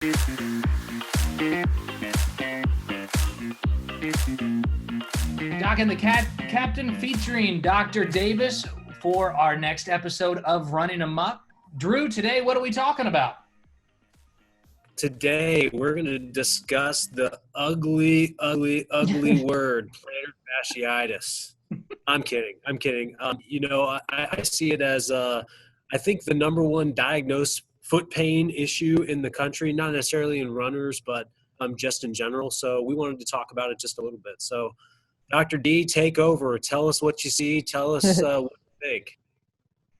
Doc and the Captain featuring Dr. Davis for our next episode of Running Amuck. Drew, today, what are we talking about? Today, we're going to discuss the ugly word, plantar fasciitis. I'm kidding. I see it as, I think, the number one diagnosed foot pain issue in the country, not necessarily in runners, but just in general. So we wanted to talk about it just a little bit. So, Dr. D, take over. Tell us what you see. Tell us what you think.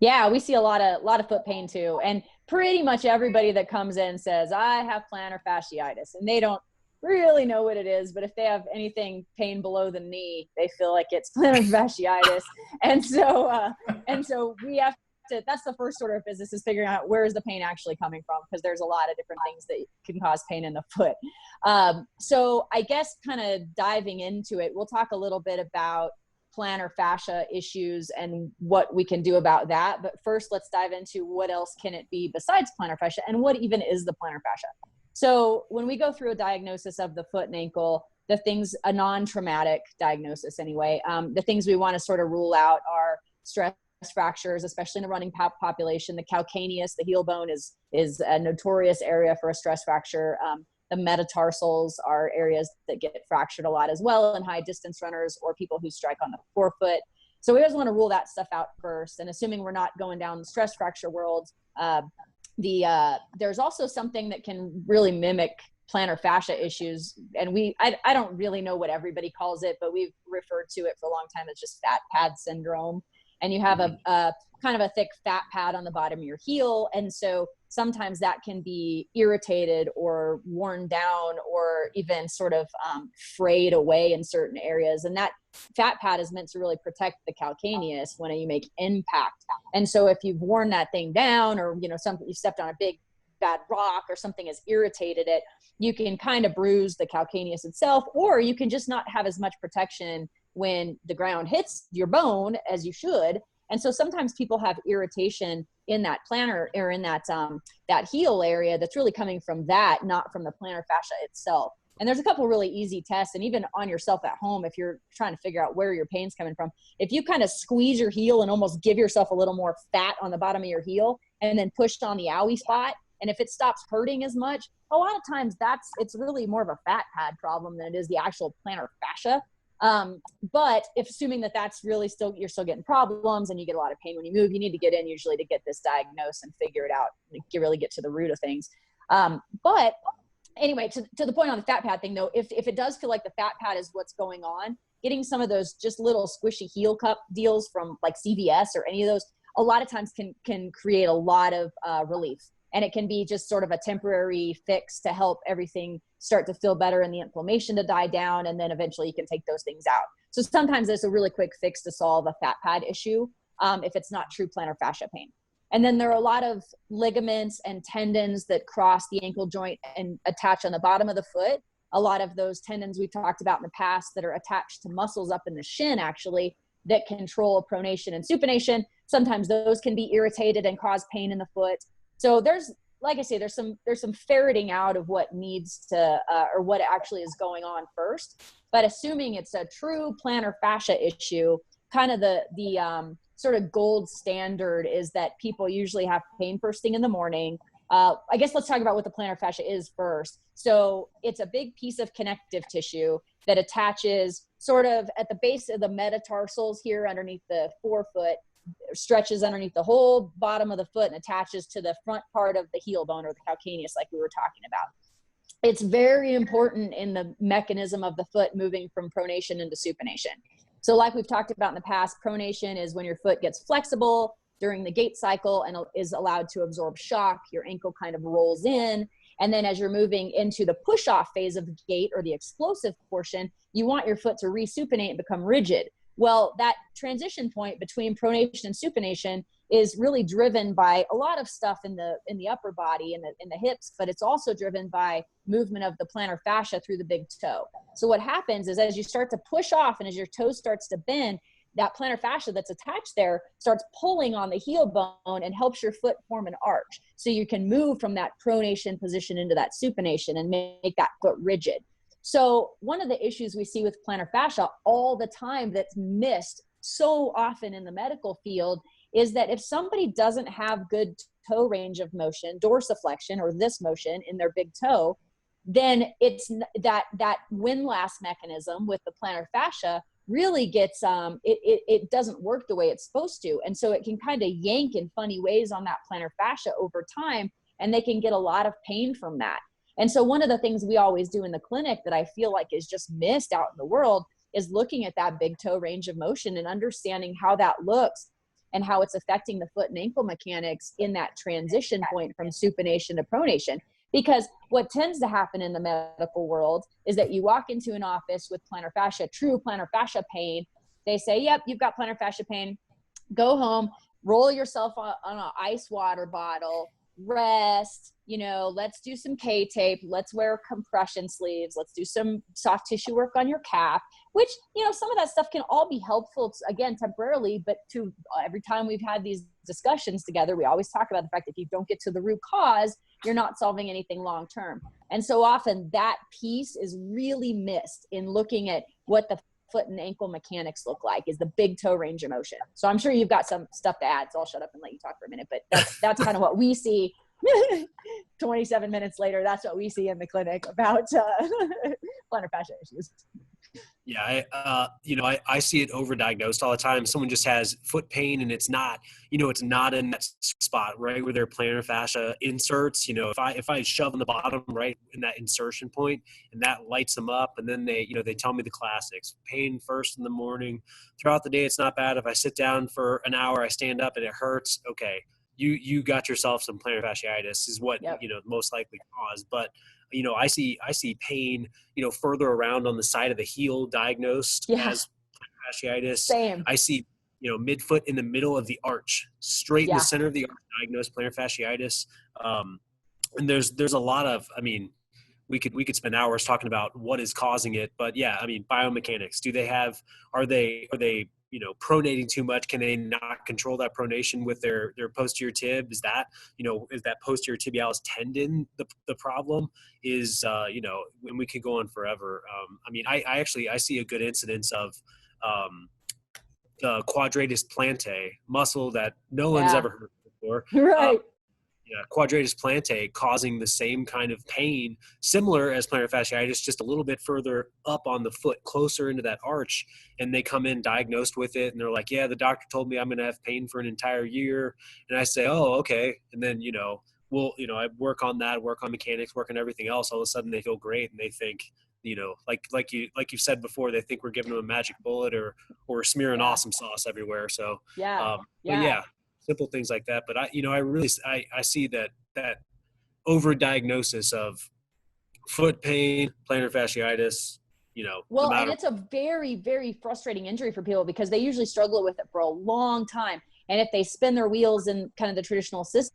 Yeah, we see a lot of foot pain too. And pretty much everybody that comes in says, I have plantar fasciitis, and they don't really know what it is, but if they have anything pain below the knee, they feel like it's plantar fasciitis. And so we have to, that's the first order of business, is figuring out where is the pain actually coming from, because there's a lot of different things that can cause pain in the foot. So I guess kind of diving into it, we'll talk a little bit about plantar fascia issues and what we can do about that. But first, let's dive into what else can it be besides plantar fascia, and what even is the plantar fascia. So when we go through a diagnosis of the foot and ankle, the things, a non-traumatic diagnosis anyway, the things we want to sort of rule out are stress fractures, especially in the running population. The calcaneus, the heel bone, is a notorious area for a stress fracture. The metatarsals are areas that get fractured a lot as well in high distance runners or people who strike on the forefoot. So we always want to rule that stuff out first. And assuming we're not going down the stress fracture world, there's also something that can really mimic plantar fascia issues. And I don't really know what everybody calls it, but we've referred to it for a long time as just fat pad syndrome. And you have a kind of a thick fat pad on the bottom of your heel. And so sometimes that can be irritated or worn down or even sort of frayed away in certain areas. And that fat pad is meant to really protect the calcaneus when you make impact. And so if you've worn that thing down, or, you stepped on a big bad rock or something has irritated it, you can kind of bruise the calcaneus itself, or you can just not have as much protection when the ground hits your bone as you should. And so sometimes people have irritation in that plantar, or in that heel area, that's really coming from that, not from the plantar fascia itself. And there's a couple really easy tests, and even on yourself at home, if you're trying to figure out where your pain's coming from, if you kind of squeeze your heel and almost give yourself a little more fat on the bottom of your heel, and then push on the owie spot, and if it stops hurting as much, a lot of times it's really more of a fat pad problem than it is the actual plantar fascia. But if assuming that that's really you're still getting problems and you get a lot of pain when you move, you need to get in usually to get this diagnosed and figure it out, and really get to the root of things. But anyway, to the point on the fat pad thing though, if it does feel like the fat pad is what's going on, getting some of those just little squishy heel cup deals from like CVS or any of those, a lot of times can create a lot of relief. And it can be just sort of a temporary fix to help everything start to feel better and the inflammation to die down. And then eventually you can take those things out. So sometimes there's a really quick fix to solve a fat pad issue if it's not true plantar fascia pain. And then there are a lot of ligaments and tendons that cross the ankle joint and attach on the bottom of the foot. A lot of those tendons we've talked about in the past that are attached to muscles up in the shin, actually, that control pronation and supination. Sometimes those can be irritated and cause pain in the foot. So there's, like I say, there's some ferreting out of what needs to, or what actually is going on first. But assuming it's a true plantar fascia issue, kind of the sort of gold standard is that people usually have pain first thing in the morning. I guess let's talk about what the plantar fascia is first. So it's a big piece of connective tissue that attaches sort of at the base of the metatarsals here underneath the forefoot, stretches underneath the whole bottom of the foot and attaches to the front part of the heel bone or the calcaneus, like we were talking about. It's very important in the mechanism of the foot moving from pronation into supination. So like we've talked about in the past, pronation is when your foot gets flexible during the gait cycle and is allowed to absorb shock. Your ankle kind of rolls in. And then as you're moving into the push-off phase of the gait, or the explosive portion, you want your foot to resupinate and become rigid. Well, that transition point between pronation and supination is really driven by a lot of stuff in the upper body and in the hips, but it's also driven by movement of the plantar fascia through the big toe. So what happens is as you start to push off and as your toe starts to bend, that plantar fascia that's attached there starts pulling on the heel bone and helps your foot form an arch. So you can move from that pronation position into that supination and make that foot rigid. So one of the issues we see with plantar fascia all the time that's missed so often in the medical field is that if somebody doesn't have good toe range of motion, dorsiflexion or this motion in their big toe, then it's that windlass mechanism with the plantar fascia really gets it doesn't work the way it's supposed to, and so it can kind of yank in funny ways on that plantar fascia over time, and they can get a lot of pain from that. And so one of the things we always do in the clinic that I feel like is just missed out in the world is looking at that big toe range of motion and understanding how that looks and how it's affecting the foot and ankle mechanics in that transition point from supination to pronation. Because what tends to happen in the medical world is that you walk into an office with plantar fascia, true plantar fascia pain. They say, yep, you've got plantar fascia pain. Go home, roll yourself on an ice water bottle, rest, let's do some K-tape, let's wear compression sleeves, let's do some soft tissue work on your calf, which, some of that stuff can all be helpful, again, temporarily, but every time we've had these discussions together, we always talk about the fact that if you don't get to the root cause, you're not solving anything long-term. And so often that piece is really missed in looking at what the foot and ankle mechanics look like, is the big toe range of motion. So I'm sure you've got some stuff to add, so I'll shut up and let you talk for a minute, but that's kind of what we see. 27 minutes later, that's what we see in the clinic about plantar fascia issues. Yeah, I see it overdiagnosed all the time. Someone just has foot pain and it's not in that spot right where their plantar fascia inserts. If I shove on the bottom right in that insertion point and that lights them up, and then they tell me the classics: pain first in the morning, throughout the day it's not bad. If I sit down for an hour, I stand up and it hurts. Okay, you got yourself some plantar fasciitis is what most likely caused. But I see pain, further around on the side of the heel diagnosed as plantar fasciitis. Same. I see, midfoot in the middle of the arch, straight in the center of the arch, diagnosed plantar fasciitis. And there's a lot of, we could spend hours talking about what is causing it, but biomechanics. Are they pronating too much? Can they not control that pronation with their posterior tib? Is that posterior tibialis tendon the problem? And we could go on forever. I see a good incidence of the quadratus plantae muscle that no one's ever heard before. Right. Quadratus plantae causing the same kind of pain, similar as plantar fasciitis, just a little bit further up on the foot, closer into that arch. And they come in diagnosed with it, and they're like, yeah, the doctor told me I'm going to have pain for an entire year. And I say, oh, okay. And then, I work on that, work on mechanics, work on everything else. All of a sudden they feel great, and they think, like you said before, they think we're giving them a magic bullet or smearing awesome sauce everywhere. So, simple things like that. But I see that overdiagnosis of foot pain, plantar fasciitis, and it's a very, very frustrating injury for people because they usually struggle with it for a long time. And if they spin their wheels in kind of the traditional system,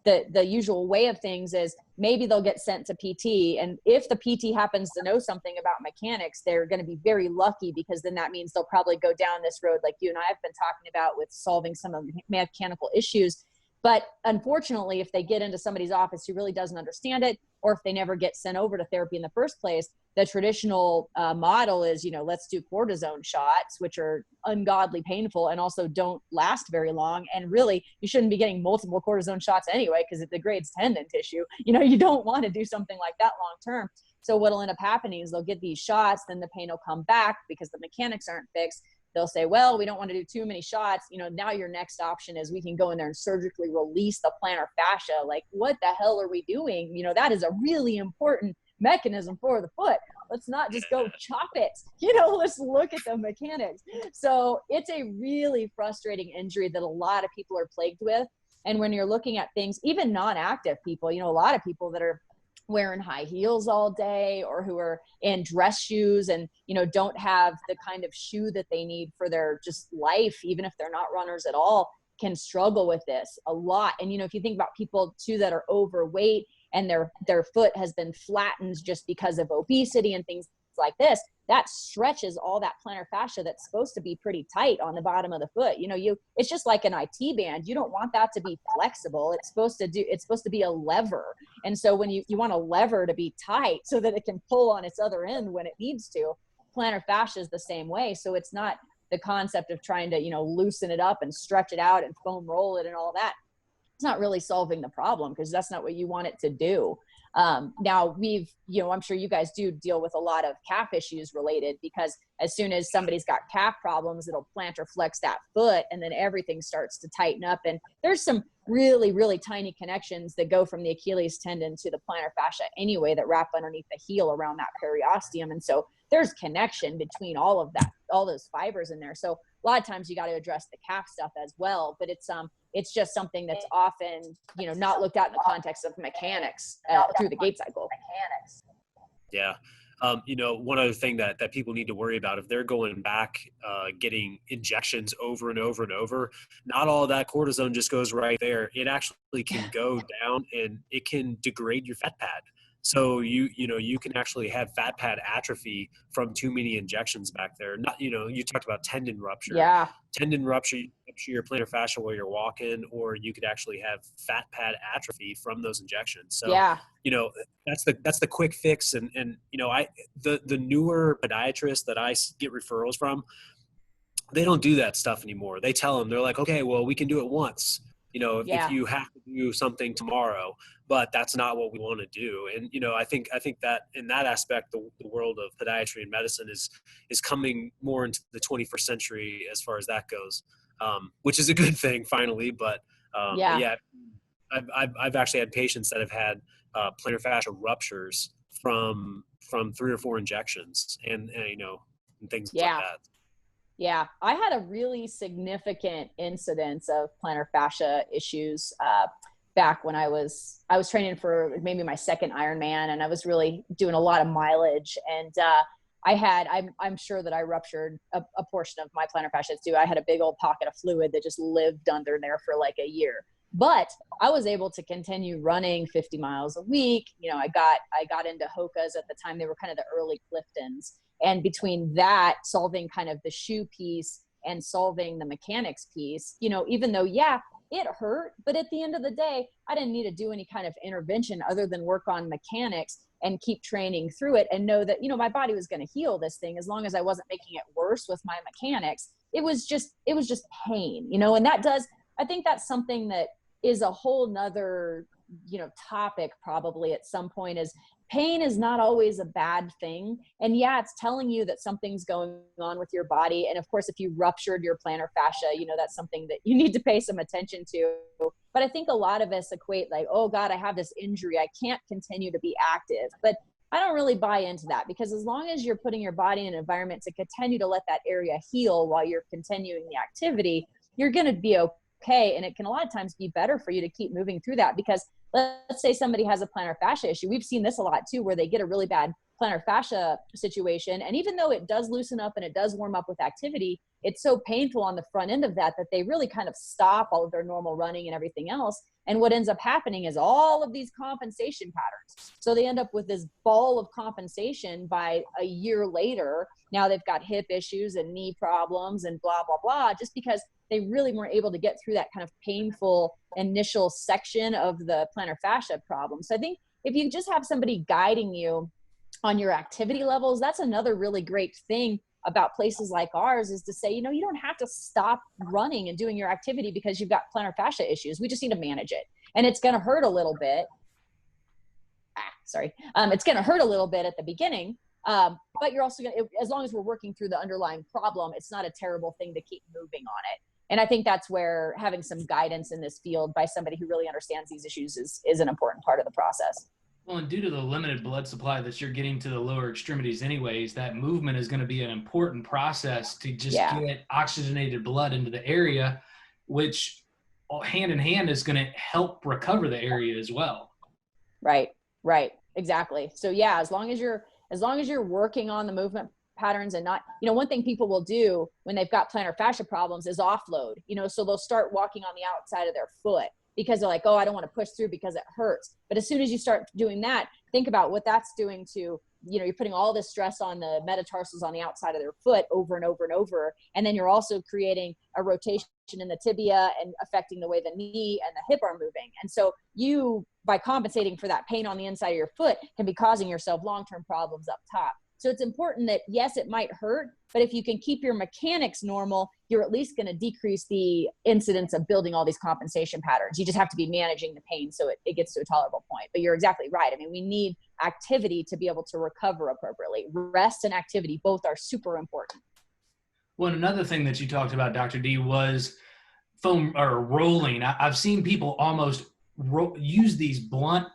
the usual way of things is maybe they'll get sent to PT. And if the PT happens to know something about mechanics, they're going to be very lucky, because then that means they'll probably go down this road like you and I have been talking about with solving some of the mechanical issues. But unfortunately, if they get into somebody's office who really doesn't understand it, or if they never get sent over to therapy in the first place, the traditional model is, let's do cortisone shots, which are ungodly painful and also don't last very long. And really, you shouldn't be getting multiple cortisone shots anyway, because it degrades tendon tissue. You don't want to do something like that long term. So what'll end up happening is they'll get these shots, then the pain will come back because the mechanics aren't fixed. They'll say, well, we don't want to do too many shots. Now your next option is we can go in there and surgically release the plantar fascia. Like, what the hell are we doing? That is a really important mechanism for the foot. Let's not just go chop it. Let's look at the mechanics. So it's a really frustrating injury that a lot of people are plagued with. And when you're looking at things, even non-active people, a lot of people that are wearing high heels all day, or who are in dress shoes and, don't have the kind of shoe that they need for their just life, even if they're not runners at all, can struggle with this a lot. And, if you think about people too that are overweight and their foot has been flattened just because of obesity and things like this, that stretches all that plantar fascia that's supposed to be pretty tight on the bottom of the foot. It's just like an IT band. You don't want that to be flexible. It's supposed to be a lever. And so when you want a lever to be tight so that it can pull on its other end when it needs to, plantar fascia is the same way. So it's not the concept of trying to, loosen it up and stretch it out and foam roll it and all that. It's not really solving the problem, because that's not what you want it to do. Now I'm sure you guys do deal with a lot of calf issues related, because as soon as somebody's got calf problems, it'll plantar flex that foot and then everything starts to tighten up. And there's some really, really tiny connections that go from the Achilles tendon to the plantar fascia anyway, that wrap underneath the heel around that periosteum. And so there's connection between all of that, all those fibers in there. So a lot of times you got to address the calf stuff as well, but it's just something that's often, not looked at in the context of mechanics through the gait cycle. Yeah. One other thing that people need to worry about, if they're going back, getting injections over and over and over, not all of that cortisone just goes right there. It actually can go down and it can degrade your fat pad. So you can actually have fat pad atrophy from too many injections back there. Not, you talked about tendon rupture. Yeah. Tendon rupture your plantar fascia while you're walking, or you could actually have fat pad atrophy from those injections. So, yeah. That's the quick fix. And the newer podiatrists that I get referrals from, they don't do that stuff anymore. They tell them, they're like, okay, well, we can do it once. If you have to do something tomorrow, but that's not what we want to do. And, I think that in that aspect, the world of podiatry and medicine is coming more into the 21st century as far as that goes, which is a good thing finally. But yeah, I've actually had patients that have had plantar fascia ruptures from 3 or 4 injections and things like that. Yeah, I had a really significant incidence of plantar fascia issues back when I was training for maybe my second Ironman, and I was really doing a lot of mileage. And I'm sure that I ruptured a portion of my plantar fascia too. I had a big old pocket of fluid that just lived under there for like a year. But I was able to continue running 50 miles a week. I got into Hoka's at the time. They were kind of the early Cliftons. And between that, solving kind of the shoe piece and solving the mechanics piece, even though, it hurt, but at the end of the day, I didn't need to do any kind of intervention other than work on mechanics and keep training through it and know that, my body was going to heal this thing as long as I wasn't making it worse with my mechanics. It was just pain, and I think that's something that is a whole nother, topic probably at some point, is pain is not always a bad thing. And it's telling you that something's going on with your body. And of course, if you ruptured your plantar fascia, that's something that you need to pay some attention to. But I think a lot of us equate like, oh God, I have this injury, I can't continue to be active. But I don't really buy into that, because as long as you're putting your body in an environment to continue to let that area heal while you're continuing the activity, you're going to be okay. And it can a lot of times be better for you to keep moving through that, because let's say somebody has a plantar fascia issue. We've seen this a lot too, where they get a really bad plantar fascia situation. And even though it does loosen up and it does warm up with activity, it's so painful on the front end of that they really kind of stop all of their normal running and everything else. And what ends up happening is all of these compensation patterns. So they end up with this ball of compensation by a year later. Now they've got hip issues and knee problems and blah, blah, blah, just because they really weren't able to get through that kind of painful initial section of the plantar fascia problem. So I think if you just have somebody guiding you on your activity levels, that's another really great thing about places like ours, is to say, you don't have to stop running and doing your activity because you've got plantar fascia issues. We just need to manage it. And it's going to hurt a little bit. It's going to hurt a little bit at the beginning. But you're also going to, as long as we're working through the underlying problem, it's not a terrible thing to keep moving on it. And I think that's where having some guidance in this field by somebody who really understands these issues is an important part of the process. Well, and due to the limited blood supply that you're getting to the lower extremities anyways, that movement is going to be an important process to just get oxygenated blood into the area, which hand in hand is going to help recover the area as well. Right, exactly. So as long as you're working on the movement patterns and not, one thing people will do when they've got plantar fascia problems is offload, so they'll start walking on the outside of their foot because they're like, oh, I don't want to push through because it hurts. But as soon as you start doing that, think about what that's doing to you're putting all this stress on the metatarsals on the outside of their foot over and over and over. And then you're also creating a rotation in the tibia and affecting the way the knee and the hip are moving. And so you, by compensating for that pain on the inside of your foot, can be causing yourself long-term problems up top. So it's important that, yes, it might hurt, but if you can keep your mechanics normal, you're at least going to decrease the incidence of building all these compensation patterns. You just have to be managing the pain so it gets to a tolerable point. But you're exactly right. I mean, we need activity to be able to recover appropriately. Rest and activity both are super important. Well, another thing that you talked about, Dr. D, was foam or rolling. I've seen people almost use these blunt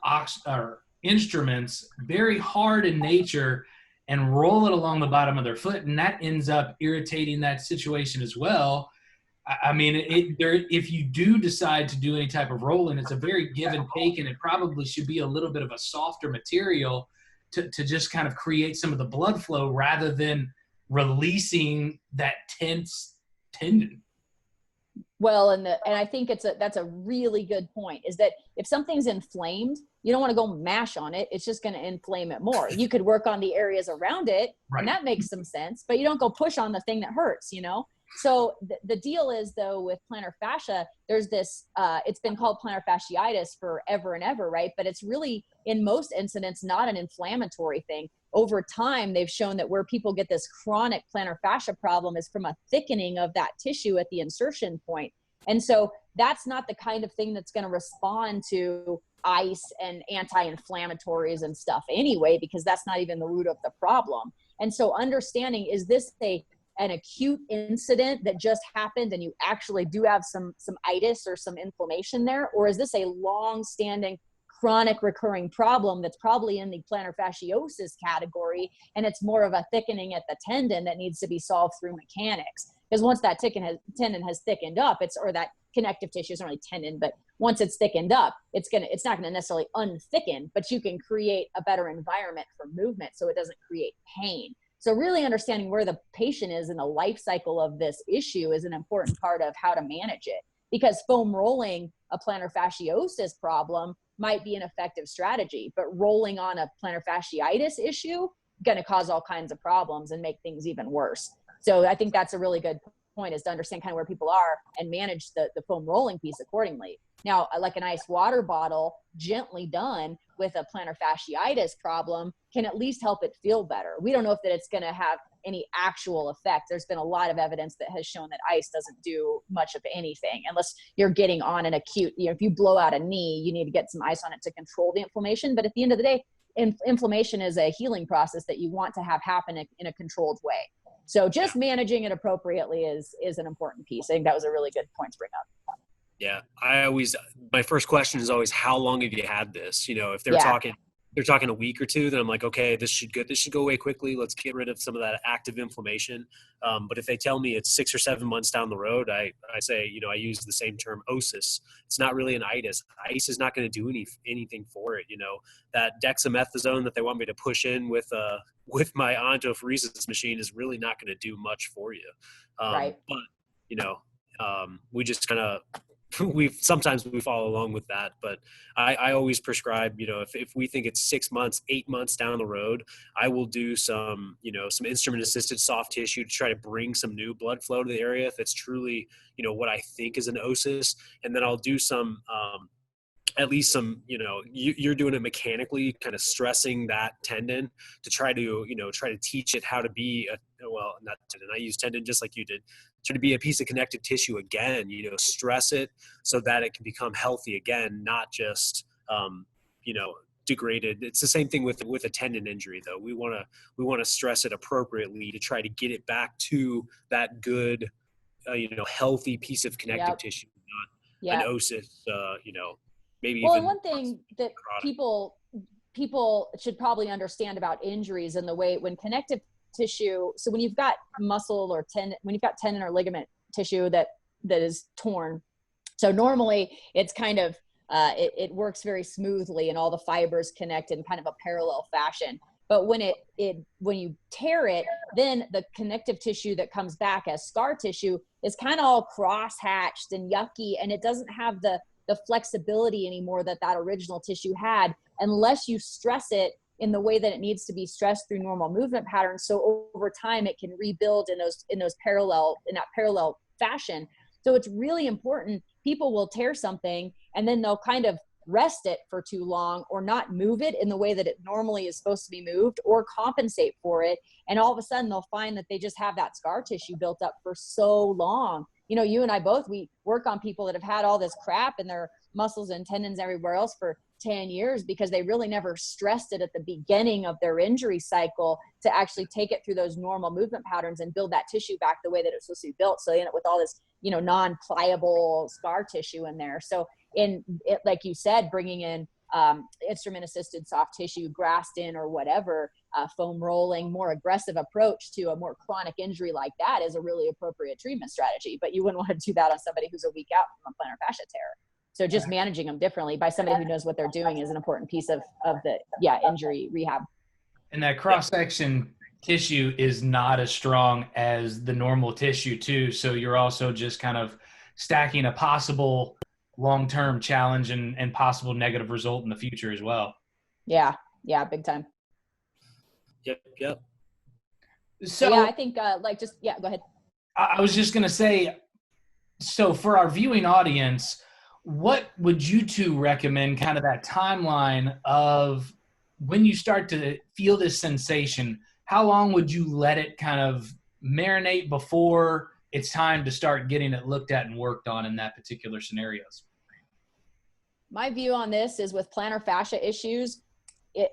instruments very hard in nature and roll it along the bottom of their foot, and that ends up irritating that situation as well. I mean, if you do decide to do any type of rolling, it's a very give and take, and it probably should be a little bit of a softer material to just kind of create some of the blood flow rather than releasing that tense tendon. Well, and I think that's a really good point, is that if something's inflamed, you don't want to go mash on it. It's just going to inflame it more. You could work on the areas around it, right, and that makes some sense, but you don't go push on the thing that hurts, So the deal is, though, with plantar fascia, there's this, it's been called plantar fasciitis forever and ever, right? But it's really, in most incidents, not an inflammatory thing. Over time, they've shown that where people get this chronic plantar fascia problem is from a thickening of that tissue at the insertion point. And so that's not the kind of thing that's going to respond to ice and anti-inflammatories and stuff anyway, because that's not even the root of the problem. And so understanding, is this an acute incident that just happened and you actually do have some itis or some inflammation there? Or is this a long-standing chronic recurring problem that's probably in the plantar fasciosis category, and it's more of a thickening at the tendon that needs to be solved through mechanics? Because once that tendon has thickened up, or that connective tissue is not really tendon, but once it's thickened up, it's not going to necessarily unthicken, but you can create a better environment for movement so it doesn't create pain. So really understanding where the patient is in the life cycle of this issue is an important part of how to manage it. Because foam rolling a plantar fasciosis problem might be an effective strategy, but rolling on a plantar fasciitis issue going to cause all kinds of problems and make things even worse. So I think that's a really good point, is to understand kind of where people are and manage the foam rolling piece accordingly. Now, like an ice water bottle, gently done with a plantar fasciitis problem, can at least help it feel better. We don't know if that it's going to have any actual effect. There's been a lot of evidence that has shown that ice doesn't do much of anything unless you're getting on an acute, if you blow out a knee, you need to get some ice on it to control the inflammation. But at the end of the day, inflammation is a healing process that you want to have happen in a controlled way. So just managing it appropriately is an important piece. I think that was a really good point to bring up. Yeah. My first question is always, how long have you had this? If they're talking a week or two, then I'm like, okay, this should go away quickly. Let's get rid of some of that active inflammation. But if they tell me it's 6 or 7 months down the road, I say, I use the same term, osis. It's not really an itis. Ice is not going to do anything for it. That dexamethasone that they want me to push in with my ontophoresis machine is really not going to do much for you. Right. But, we just kind of, sometimes we follow along with that, but I always prescribe, if we think it's 6 months, 8 months down the road, I will do some instrument assisted soft tissue to try to bring some new blood flow to the area if it's truly, what I think is an osis. And then I'll do some, at least some, you're doing it mechanically, kind of stressing that tendon to try to teach it how to be not tendon. I use tendon just like you did. Try to be a piece of connective tissue again, stress it so that it can become healthy again, not just, degraded. It's the same thing with a tendon injury, though. We want to stress it appropriately to try to get it back to that good, healthy piece of connective tissue, not an osis, maybe well, even. One thing that people should probably understand about injuries and the way when connective tissue, so when you've got muscle or when you've got tendon or ligament tissue that is torn, so normally it's kind of it works very smoothly and all the fibers connect in kind of a parallel fashion. But when when you tear it, then the connective tissue that comes back as scar tissue is kind of all cross-hatched and yucky, and it doesn't have the flexibility anymore that original tissue had unless you stress it in the way that it needs to be stressed through normal movement patterns. So over time, it can rebuild in that parallel fashion. So it's really important. People will tear something and then they'll kind of rest it for too long, or not move it in the way that it normally is supposed to be moved, or compensate for it. And all of a sudden they'll find that they just have that scar tissue built up for so long. You know, you and I both, we work on people that have had all this crap in their muscles and tendons everywhere else for 10 years because they really never stressed it at the beginning of their injury cycle to actually take it through those normal movement patterns and build that tissue back the way that it's supposed to be built. So they end up with all this, you know, non-pliable scar tissue in there. So in it, like you said, bringing in instrument assisted soft tissue, Graston or whatever, foam rolling, more aggressive approach to a more chronic injury like that is a really appropriate treatment strategy. But you wouldn't want to do that on somebody who's a week out from a plantar fascia tear. So just managing them differently by somebody who knows what they're doing is an important piece of the injury rehab. And that cross section tissue is not as strong as the normal tissue too. So you're also just kind of stacking a possible long-term challenge and possible negative result in the future as well. Yeah, big time. Yep. So yeah, I think go ahead. I was just gonna say, so for our viewing audience, what would you two recommend, kind of that timeline of when you start to feel this sensation? How long would you let it kind of marinate before it's time to start getting it looked at and worked on in that particular scenarios? My view on this is with plantar fascia issues,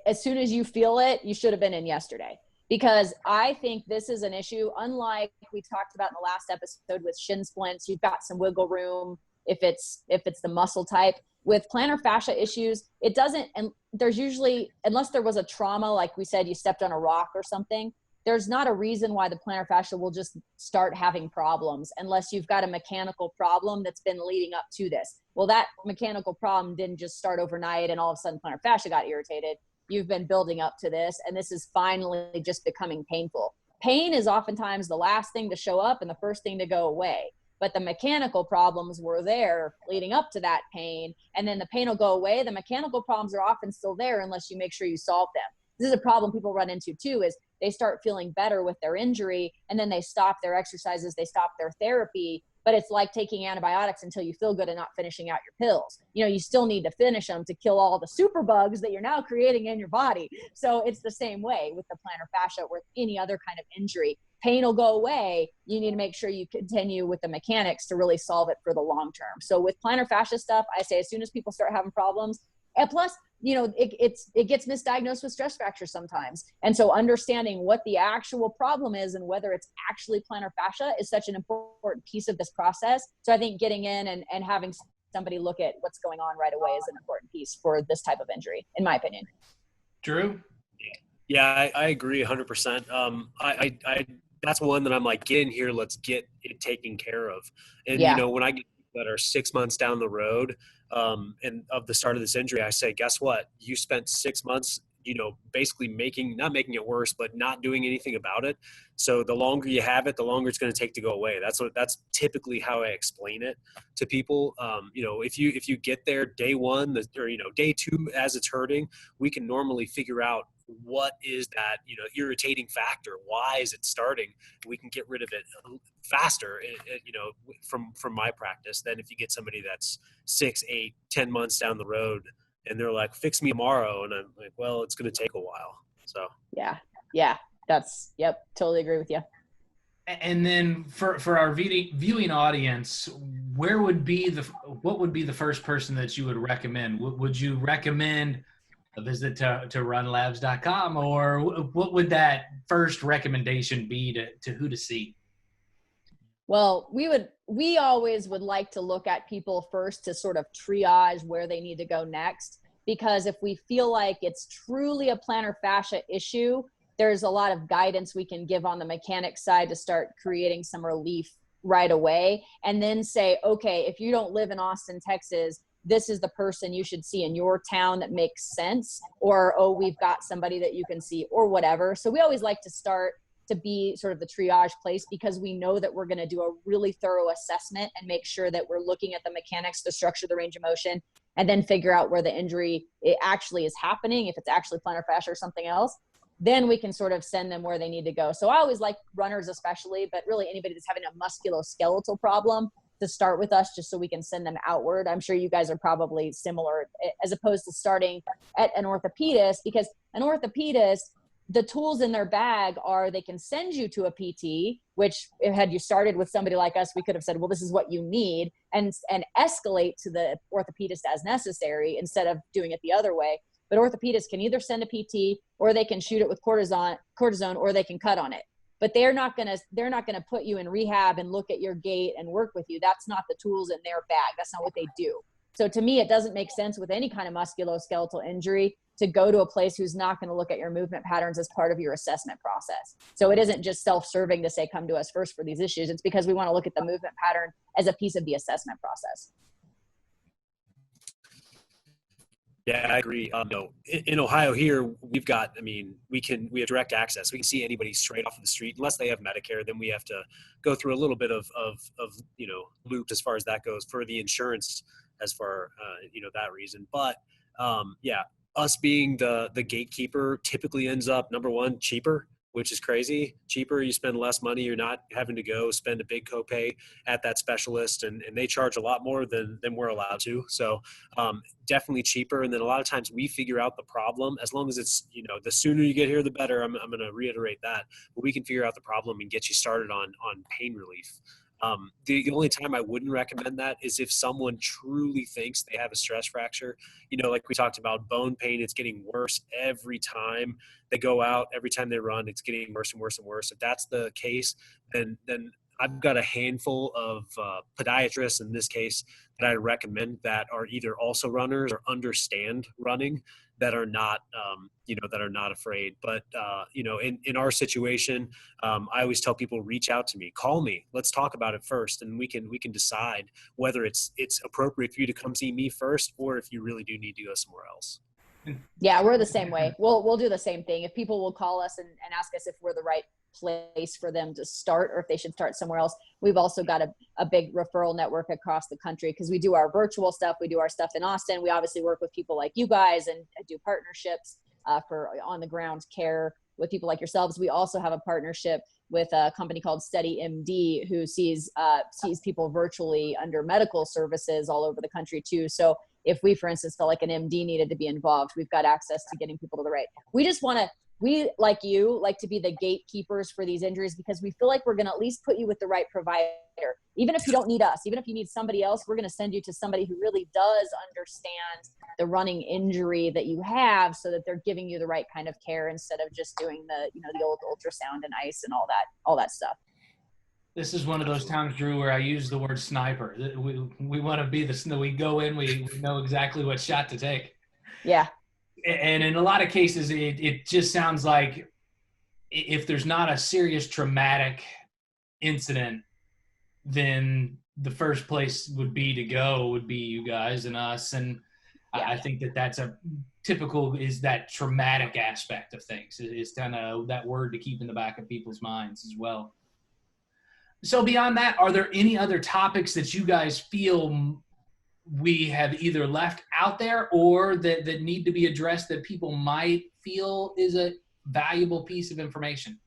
as soon as you feel it, you should have been in yesterday. Because I think this is an issue, unlike we talked about in the last episode with shin splints, you've got some wiggle room if it's the muscle type. With plantar fascia issues, it doesn't, and there's usually, unless there was a trauma, like we said, you stepped on a rock or something, there's not a reason why the plantar fascia will just start having problems unless you've got a mechanical problem that's been leading up to this. Well, that mechanical problem didn't just start overnight and all of a sudden plantar fascia got irritated. You've been building up to this, and this is finally just becoming painful. Pain is oftentimes the last thing to show up and the first thing to go away. But the mechanical problems were there leading up to that pain, and then the pain will go away. The mechanical problems are often still there unless you make sure you solve them. This is a problem people run into too, is they start feeling better with their injury, and then they stop their exercises, they stop their therapy, but it's like taking antibiotics until you feel good and not finishing out your pills. You know, you still need to finish them to kill all the super bugs that you're now creating in your body. So it's the same way with the plantar fascia or with any other kind of injury. Pain will go away. You need to make sure you continue with the mechanics to really solve it for the long term. So with plantar fascia stuff, I say as soon as people start having problems, and plus, you know, it gets misdiagnosed with stress fractures sometimes. And so understanding what the actual problem is and whether it's actually plantar fascia is such an important piece of this process. So I think getting in and having somebody look at what's going on right away is an important piece for this type of injury, in my opinion. Drew? Yeah, I agree 100%. I that's one that I'm like, get in here, let's get it taken care of. And, you know, when I get that are 6 months down the road and of the start of this injury, I say, guess what? You spent 6 months, you know, basically not making it worse, but not doing anything about it. So the longer you have it, the longer it's going to take to go away. That's typically how I explain it to people. You know, if you get there day one or, you know, day two, as it's hurting, we can normally figure out what is that, you know, irritating factor. Why is it starting? We can get rid of it faster, you know, from my practice than if you get somebody that's 6, 8, 10 months down the road and they're like, fix me tomorrow. And I'm like, well, it's going to take a while. So yeah, that's, totally agree with you. And then for our viewing audience, what would be the first person that you would recommend? Would you recommend a visit to runlabs.com, or what would that first recommendation be to who to see? Well, we always would like to look at people first to sort of triage where they need to go next, because if we feel like it's truly a plantar fascia issue, there's a lot of guidance we can give on the mechanics side to start creating some relief right away, and then say, okay, if you don't live in Austin, Texas, this is the person you should see in your town that makes sense, or, oh, we've got somebody that you can see, or whatever. So we always like to start to be sort of the triage place, because we know that we're going to do a really thorough assessment and make sure that we're looking at the mechanics, the structure, the range of motion, and then figure out where the injury it actually is happening, if it's actually plantar fascia or something else, then we can sort of send them where they need to go. So I always like runners especially, but really anybody that's having a musculoskeletal problem to start with us, just so we can send them outward. I'm sure you guys are probably similar, as opposed to starting at an orthopedist, because an orthopedist, the tools in their bag are they can send you to a PT, which had you started with somebody like us, we could have said, well, this is what you need, and escalate to the orthopedist as necessary instead of doing it the other way. But orthopedists can either send a PT, or they can shoot it with cortisone, or they can cut on it. But they're not gonna put you in rehab and look at your gait and work with you. That's not the tools in their bag. That's not what they do. So to me, it doesn't make sense with any kind of musculoskeletal injury to go to a place who's not going to look at your movement patterns as part of your assessment process. So it isn't just self-serving to say, come to us first for these issues. It's because we want to look at the movement pattern as a piece of the assessment process. Yeah, I agree. In Ohio here, we've got, we have direct access. We can see anybody straight off of the street, unless they have Medicare. Then we have to go through a little bit of loops as far as that goes for the insurance, as far that reason. But us being the gatekeeper typically ends up, number one, cheaper, which is crazy. Cheaper, you spend less money. You're not having to go spend a big copay at that specialist, and they charge a lot more than we're allowed to. So definitely cheaper. And then a lot of times we figure out the problem, as long as it's, the sooner you get here, the better. I'm going to reiterate that, but we can figure out the problem and get you started on pain relief. The only time I wouldn't recommend that is if someone truly thinks they have a stress fracture. Like we talked about, bone pain, it's getting worse every time they go out, every time they run, it's getting worse and worse and worse. If that's the case, then I've got a handful of podiatrists in this case that I recommend that are either also runners or understand running, that are not, that are not afraid. But, in our situation, I always tell people, reach out to me, call me, let's talk about it first. And we can decide whether it's appropriate for you to come see me first, or if you really do need to go somewhere else. Yeah, we're the same way. We'll do the same thing. If people will call us and ask us if we're the right place for them to start, or if they should start somewhere else. We've also got a big referral network across the country, because we do our virtual stuff. We do our stuff in Austin. We obviously work with people like you guys and do partnerships for on the ground care with people like yourselves. We also have a partnership with a company called Steady MD, who sees people virtually under medical services all over the country too. So if we, for instance, felt like an MD needed to be involved, we've got access to getting people to the right. We, like you, like to be the gatekeepers for these injuries, because we feel like we're going to at least put you with the right provider. Even if you don't need us, even if you need somebody else, we're going to send you to somebody who really does understand the running injury that you have, so that they're giving you the right kind of care, instead of just doing the old ultrasound and ice and all that stuff. This is one of those times, Drew, where I use the word sniper. We want to be we go in, we know exactly what shot to take. Yeah. And in a lot of cases, it just sounds like if there's not a serious traumatic incident, then the first place would be you guys and us. And yeah. I think that's a typical, is that traumatic aspect of things. It's kind of that word to keep in the back of people's minds as well. So beyond that, are there any other topics that you guys feel we have either left out there, or that need to be addressed, that people might feel is a valuable piece of information?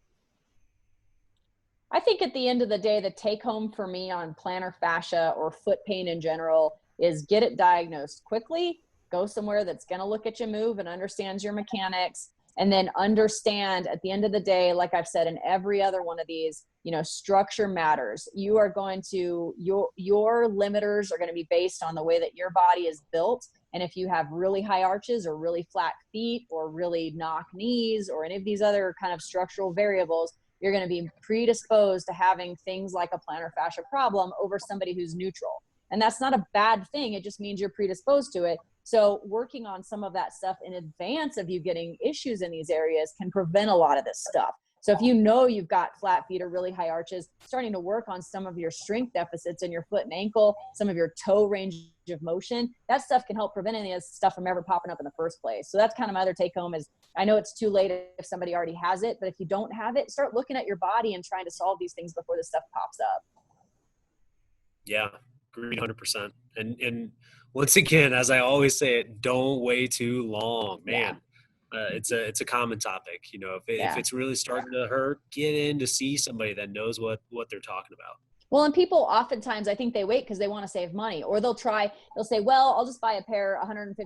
I think at the end of the day, the take home for me on plantar fascia or foot pain in general is get it diagnosed quickly, go somewhere that's going to look at you move and understands your mechanics, and then understand at the end of the day, like I've said in every other one of these, structure matters. You are going to, your limiters are going to be based on the way that your body is built. And if you have really high arches or really flat feet or really knock knees or any of these other kind of structural variables, you're going to be predisposed to having things like a plantar fascia problem over somebody who's neutral. And that's not a bad thing. It just means you're predisposed to it. So working on some of that stuff in advance of you getting issues in these areas can prevent a lot of this stuff. So if you've got flat feet or really high arches, starting to work on some of your strength deficits in your foot and ankle, some of your toe range of motion, that stuff can help prevent any of this stuff from ever popping up in the first place. So that's kind of my other take home is, I know it's too late if somebody already has it, but if you don't have it, start looking at your body and trying to solve these things before this stuff pops up. Yeah, Agreed 100%. And once again, as I always say it, don't wait too long, man. It's a common topic. You know, if it's really starting to hurt, get in to see somebody that knows what they're talking about. Well, and people oftentimes, I think they wait because they want to save money, or they'll say, well, I'll just buy a $150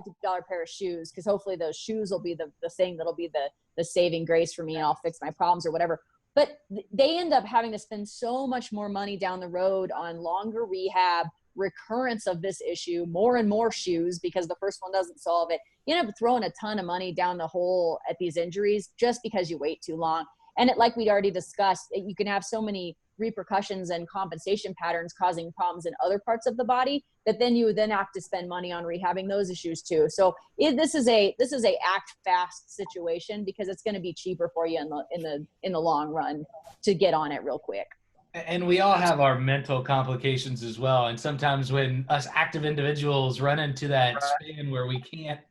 pair of shoes because hopefully those shoes will be the thing that'll be the saving grace for me, and I'll fix my problems or whatever. But they end up having to spend so much more money down the road on longer rehab, recurrence of this issue, more and more shoes because the first one doesn't solve it. You end up throwing a ton of money down the hole at these injuries just because you wait too long. And like we'd already discussed, you can have so many repercussions and compensation patterns causing problems in other parts of the body that then you have to spend money on rehabbing those issues too. So this is a act fast situation because it's going to be cheaper for you in the long run to get on it real quick. And we all have our mental complications as well. And sometimes when us active individuals run into that span where we can't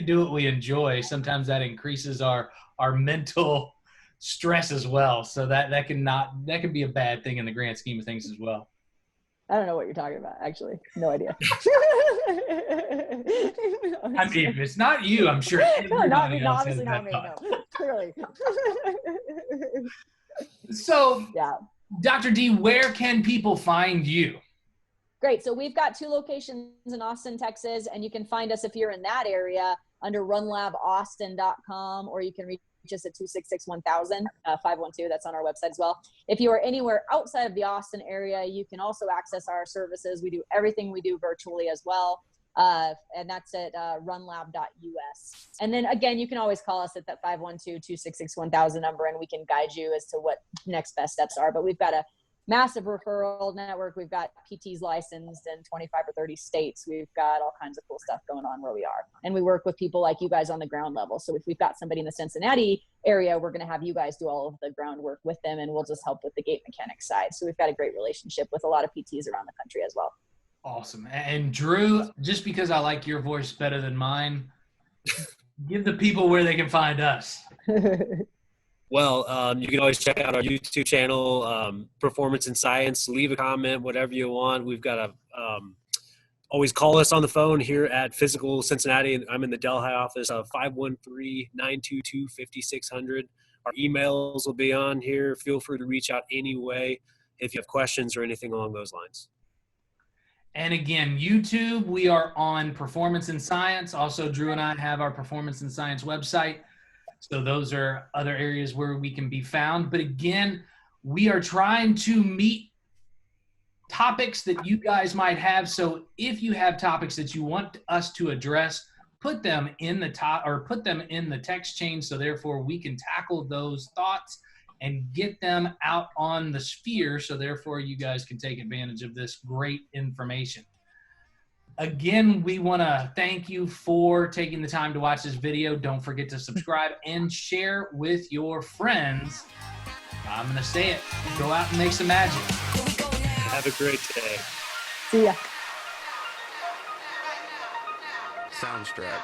do what we enjoy, sometimes that increases our mental stress as well. So that can be a bad thing in the grand scheme of things as well. I don't know what you're talking about, actually. No idea. I mean, if it's not you, I'm sure everybody else obviously has not that me, thought. no, clearly. So, yeah. Dr. D, where can people find you? Great. So we've got 2 locations in Austin, Texas, and you can find us if you're in that area under runlabaustin.com, or you can reach us at 266-1000, 512. That's on our website as well. If you are anywhere outside of the Austin area, you can also access our services. We do everything we do virtually as well. And that's at runlab.us. And then again, you can always call us at that 512-266-1000 number, and we can guide you as to what next best steps are. But we've got a massive referral network. We've got PTs licensed in 25 or 30 states. We've got all kinds of cool stuff going on where we are. And we work with people like you guys on the ground level. So if we've got somebody in the Cincinnati area, we're going to have you guys do all of the groundwork with them, and we'll just help with the gait mechanics side. So we've got a great relationship with a lot of PTs around the country as well. Awesome. And Drew, just because I like your voice better than mine, give the people where they can find us. Well, you can always check out our YouTube channel, Performance in Science. Leave a comment, whatever you want. We've got always call us on the phone here at Physical Cincinnati. I'm in the Delhi office of 513-922-5600. Our emails will be on here. Feel free to reach out anyway if you have questions or anything along those lines. And again, YouTube, we are on Performance in Science. Also, Drew and I have our Performance in Science website. So those are other areas where we can be found. But again, we are trying to meet topics that you guys might have. So if you have topics that you want us to address, put them in the text chain. So therefore we can tackle those thoughts and get them out on the sphere. So therefore you guys can take advantage of this great information. Again, we want to thank you for taking the time to watch this video. Don't forget to subscribe and share with your friends. I'm going to say it. Go out and make some magic. Have a great day. See ya. Soundstrap.